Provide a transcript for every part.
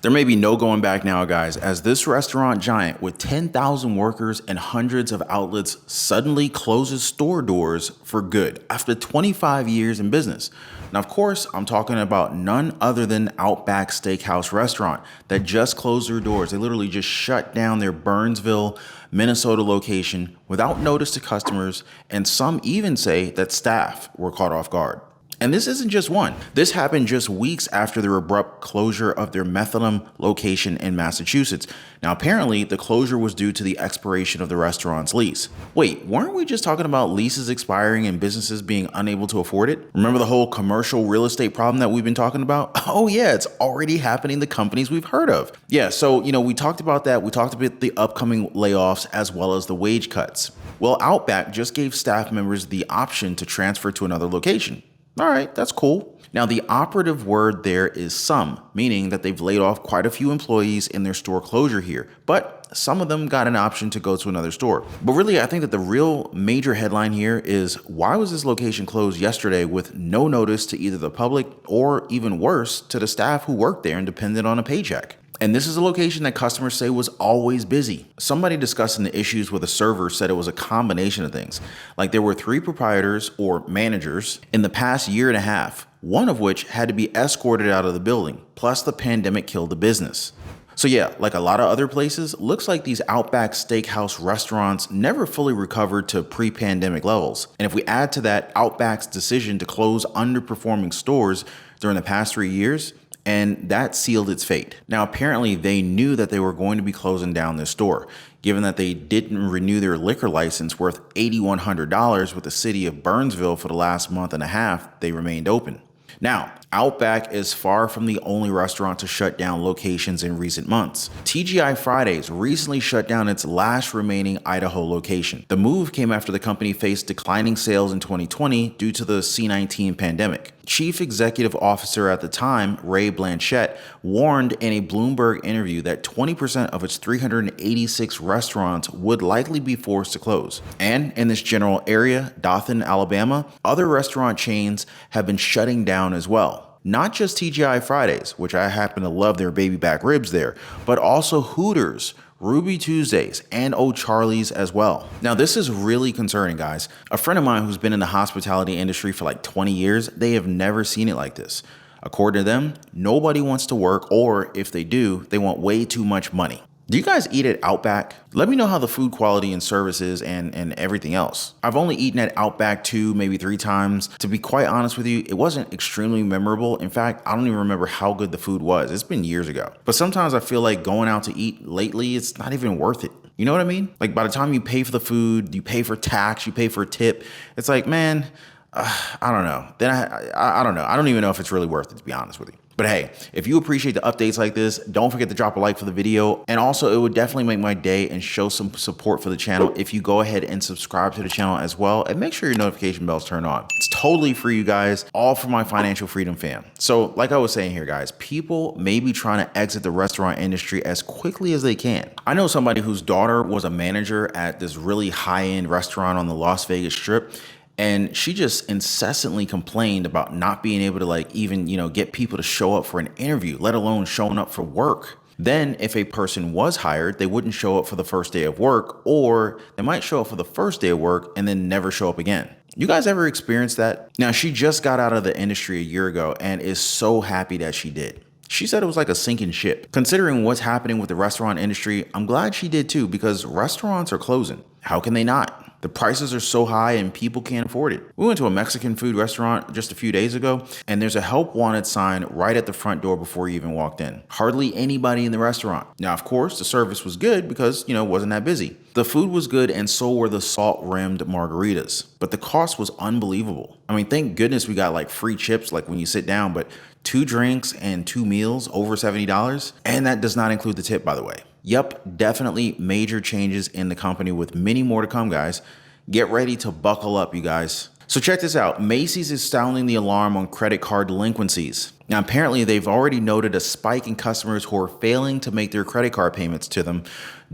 There may be no going back now, guys, as this restaurant giant with 10,000 workers and hundreds of outlets suddenly closes store doors for good after 25 years in business. Now, of course, I'm talking about none other than Outback Steakhouse restaurant that just closed their doors. They literally just shut down their Burnsville, Minnesota location without notice to customers, and some even say that staff were caught off guard. And this isn't just one. This happened just weeks after their abrupt closure of their Methodum location in Massachusetts. Now, apparently, the closure was due to the expiration of the restaurant's lease. Wait, weren't we just talking about leases expiring and businesses being unable to afford it? Remember the whole commercial real estate problem that we've been talking about? Oh yeah, it's already happening to companies we've heard of. Yeah, so, we talked about that. We talked about the upcoming layoffs as well as the wage cuts. Well, Outback just gave staff members the option to transfer to another location. All right, that's cool. Now, the operative word there is some, meaning that they've laid off quite a few employees in their store closure here, but some of them got an option to go to another store. But really, I think that the real major headline here is why was this location closed yesterday with no notice to either the public or, even worse, to the staff who worked there and depended on a paycheck? And this is a location that customers say was always busy. Somebody discussing the issues with a server said it was a combination of things. Like there were 3 proprietors or managers in the past year and a half, one of which had to be escorted out of the building, plus the pandemic killed the business. So yeah, like a lot of other places, looks like these Outback Steakhouse restaurants never fully recovered to pre-pandemic levels. And if we add to that Outback's decision to close underperforming stores during the past 3 years, and that sealed its fate. Now, apparently they knew that they were going to be closing down this store, given that they didn't renew their liquor license worth $8,100 with the city of Burnsville for the last month and a half they remained open. Now, Outback is far from the only restaurant to shut down locations in recent months. TGI Fridays recently shut down its last remaining Idaho location. The move came after the company faced declining sales in 2020 due to the C-19 pandemic. Chief Executive Officer at the time, Ray Blanchette, warned in a Bloomberg interview that 20% of its 386 restaurants would likely be forced to close. And in this general area, Dothan, Alabama, other restaurant chains have been shutting down as well. Not just TGI Fridays, which I happen to love their baby back ribs there, but also Hooters, Ruby Tuesdays, and O'Charlie's as well. Now, this is really concerning, guys. A friend of mine who's been in the hospitality industry for like 20 years, they have never seen it like this. According to them, nobody wants to work, or if they do, they want way too much money. Do you guys eat at Outback? Let me know how the food quality and service is and everything else. I've only eaten at Outback 2, maybe 3 times. To be quite honest with you, it wasn't extremely memorable. In fact, I don't even remember how good the food was. It's been years ago. But sometimes I feel like going out to eat lately, it's not even worth it. You know what I mean? Like by the time you pay for the food, you pay for tax, you pay for a tip, it's like, man, I don't know. Then I don't know. I don't even know if it's really worth it, to be honest with you. But hey, if you appreciate the updates like this, don't forget to drop a like for the video. And also, it would definitely make my day and show some support for the channel if you go ahead and subscribe to the channel as well. And make sure your notification bells turn on. It's totally free, you guys, all for my financial freedom fam. So like I was saying here, guys, people may be trying to exit the restaurant industry as quickly as they can. I know somebody whose daughter was a manager at this really high-end restaurant on the Las Vegas Strip. And she just incessantly complained about not being able to even get people to show up for an interview, let alone showing up for work. Then if a person was hired, they wouldn't show up for the first day of work, or they might show up for the first day of work and then never show up again. You guys ever experienced that? Now, she just got out of the industry a year ago and is so happy that she did. She said it was like a sinking ship. Considering what's happening with the restaurant industry, I'm glad she did too, because restaurants are closing. How can they not? The prices are so high and people can't afford it. We went to a Mexican food restaurant just a few days ago, and there's a help wanted sign right at the front door before you even walked in. Hardly anybody in the restaurant. Now, of course, the service was good because, it wasn't that busy. The food was good and so were the salt-rimmed margaritas, but the cost was unbelievable. I mean, thank goodness we got like free chips like when you sit down, but 2 drinks and 2 meals over $70. And that does not include the tip, by the way. Yep, definitely major changes in the company with many more to come, guys. Get ready to buckle up, you guys. So check this out. Macy's is sounding the alarm on credit card delinquencies. Now, apparently they've already noted a spike in customers who are failing to make their credit card payments to them,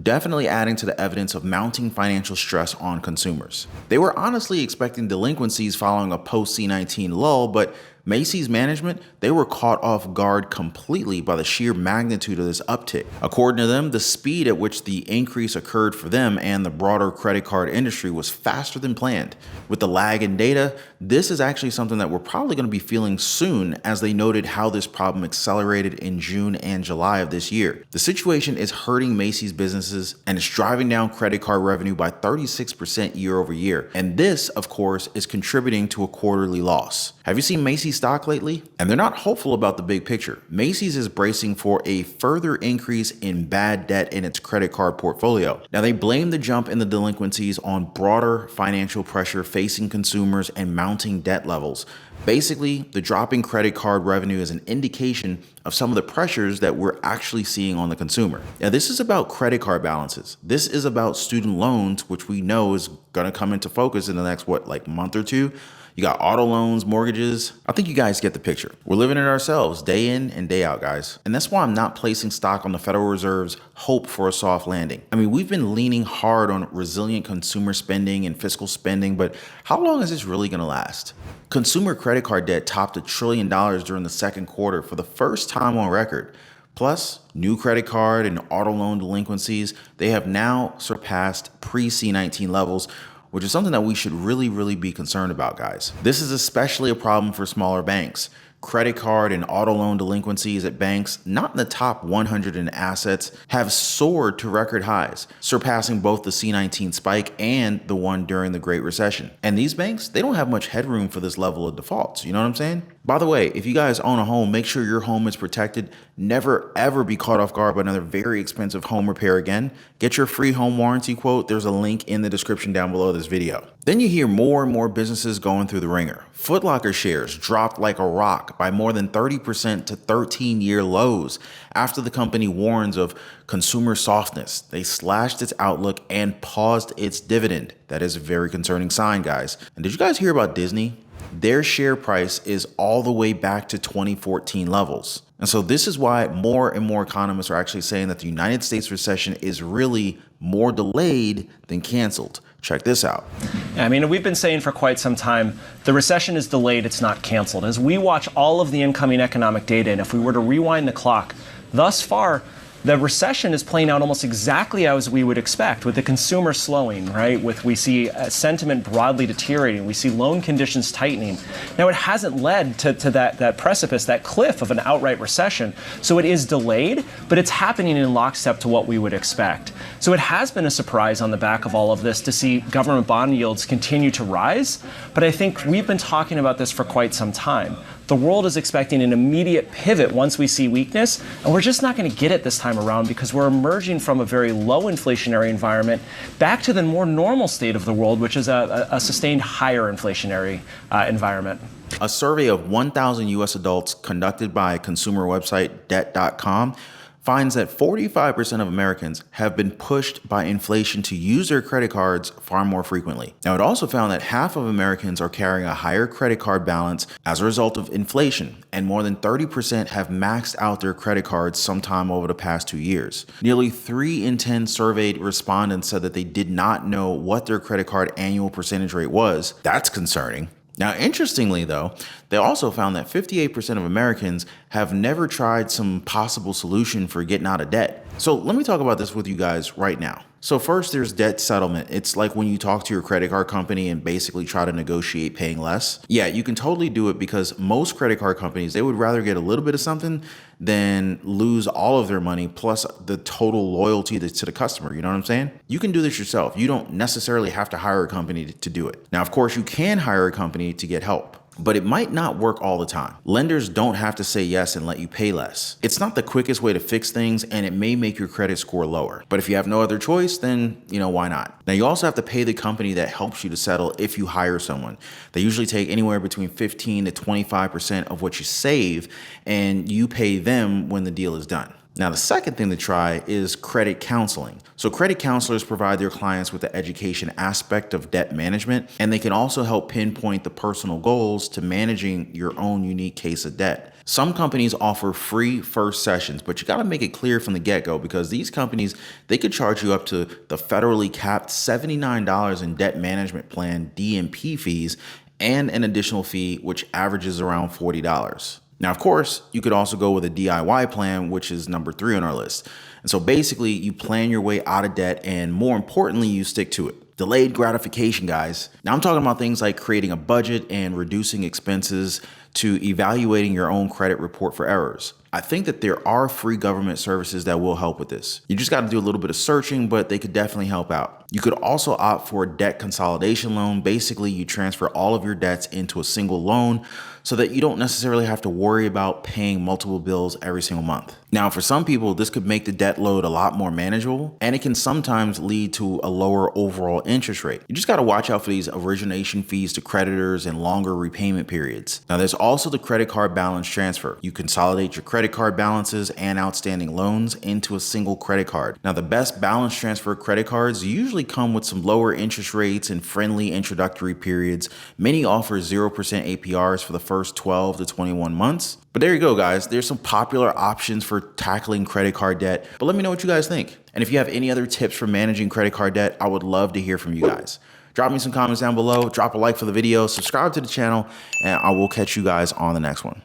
definitely adding to the evidence of mounting financial stress on consumers. They were honestly expecting delinquencies following a post-C-19 lull, but Macy's management, they were caught off guard completely by the sheer magnitude of this uptick. According to them, the speed at which the increase occurred for them and the broader credit card industry was faster than planned. With the lag in data, this is actually something that we're probably going to be feeling soon, as they noted how this problem accelerated in June and July of this year. The situation is hurting Macy's businesses and it's driving down credit card revenue by 36% year over year. And this, of course, is contributing to a quarterly loss. Have you seen Macy's stock lately? And they're not hopeful about the big picture. Macy's is bracing for a further increase in bad debt in its credit card portfolio. Now, they blame the jump in the delinquencies on broader financial pressure facing consumers and mounting debt levels. Basically, the drop in credit card revenue is an indication of some of the pressures that we're actually seeing on the consumer. Now, this is about credit card balances. This is about student loans, which we know is going to come into focus in the next, month or two. You got auto loans, mortgages. I think you guys get the picture. We're living it ourselves day in and day out, guys. And that's why I'm not placing stock on the Federal Reserve's hope for a soft landing. I mean, we've been leaning hard on resilient consumer spending and fiscal spending, but how long is this really going to last? Consumer credit card debt topped $1 trillion during the second quarter for the first time on record. Plus, new credit card and auto loan delinquencies, they have now surpassed pre-C19 levels, which is something that we should really be concerned about, guys. This is especially a problem for smaller banks. Credit card and auto loan delinquencies at banks not in the top 100 in assets have soared to record highs, surpassing both the C19 spike and the one during the Great Recession. And these banks, they don't have much headroom for this level of defaults. You know what I'm saying? By the way, if you guys own a home, make sure your home is protected. Never ever be caught off guard by another very expensive home repair again. Get your free home warranty quote. There's a link in the description down below this video. Then you hear more and more businesses going through the ringer. Foot Locker shares dropped like a rock by more than 30% to 13-year lows after the company warns of consumer softness. They slashed its outlook and paused its dividend. That is a very concerning sign, guys. And did you guys hear about Disney? Their share price is all the way back to 2014 levels. And so this is why more and more economists are actually saying that the United States recession is really more delayed than canceled. Check this out. I mean, we've been saying for quite some time, the recession is delayed, it's not canceled. As we watch all of the incoming economic data, and if we were to rewind the clock, thus far, the recession is playing out almost exactly as we would expect, with the consumer slowing, right? We see sentiment broadly deteriorating. We see loan conditions tightening. Now, it hasn't led to that precipice, that cliff of an outright recession. So it is delayed, but it's happening in lockstep to what we would expect. So it has been a surprise on the back of all of this to see government bond yields continue to rise. But I think we've been talking about this for quite some time. The world is expecting an immediate pivot once we see weakness, and we're just not going to get it this time around because we're emerging from a very low inflationary environment back to the more normal state of the world, which is a sustained higher inflationary environment. A survey of 1,000 U.S. adults conducted by consumer website Debt.com finds that 45% of Americans have been pushed by inflation to use their credit cards far more frequently. Now, it also found that half of Americans are carrying a higher credit card balance as a result of inflation, and more than 30% have maxed out their credit cards sometime over the past 2 years. Nearly 3 in 10 surveyed respondents said that they did not know what their credit card annual percentage rate was. That's concerning. Now, interestingly, though, they also found that 58% of Americans have never tried some possible solution for getting out of debt. So let me talk about this with you guys right now. So first, there's debt settlement. It's like when you talk to your credit card company and basically try to negotiate paying less. Yeah, you can totally do it because most credit card companies, they would rather get a little bit of something than lose all of their money plus the total loyalty to the customer. You know what I'm saying? You can do this yourself. You don't necessarily have to hire a company to do it. Now, of course, you can hire a company to get help, but it might not work all the time. Lenders don't have to say yes and let you pay less. It's not the quickest way to fix things, and it may make your credit score lower. But if you have no other choice, then, why not? Now, you also have to pay the company that helps you to settle if you hire someone. They usually take anywhere between 15 to 25% of what you save, and you pay them when the deal is done. Now, the second thing to try is credit counseling. So credit counselors provide their clients with the education aspect of debt management, and they can also help pinpoint the personal goals to managing your own unique case of debt. Some companies offer free first sessions, but you got to make it clear from the get-go because these companies, they could charge you up to the federally capped $79 in debt management plan DMP fees. and an additional fee, which averages around $40. Now, of course, you could also go with a DIY plan, which is number 3 on our list. And so basically, you plan your way out of debt, and more importantly, you stick to it. Delayed gratification, guys. Now, I'm talking about things like creating a budget and reducing expenses to evaluating your own credit report for errors. I think that there are free government services that will help with this. You just got to do a little bit of searching, but they could definitely help out. You could also opt for a debt consolidation loan. Basically, you transfer all of your debts into a single loan so that you don't necessarily have to worry about paying multiple bills every single month. Now, for some people, this could make the debt load a lot more manageable, and it can sometimes lead to a lower overall interest rate. You just got to watch out for these origination fees to creditors and longer repayment periods. Now, there's also the credit card balance transfer. You consolidate your credit card balances and outstanding loans into a single credit card. Now, the best balance transfer credit cards usually come with some lower interest rates and friendly introductory periods. Many offer 0% APRs for the first 12 to 21 months. But there you go, guys. There's some popular options for tackling credit card debt. But let me know what you guys think. And if you have any other tips for managing credit card debt, I would love to hear from you guys. Drop me some comments down below, drop a like for the video, subscribe to the channel, and I will catch you guys on the next one.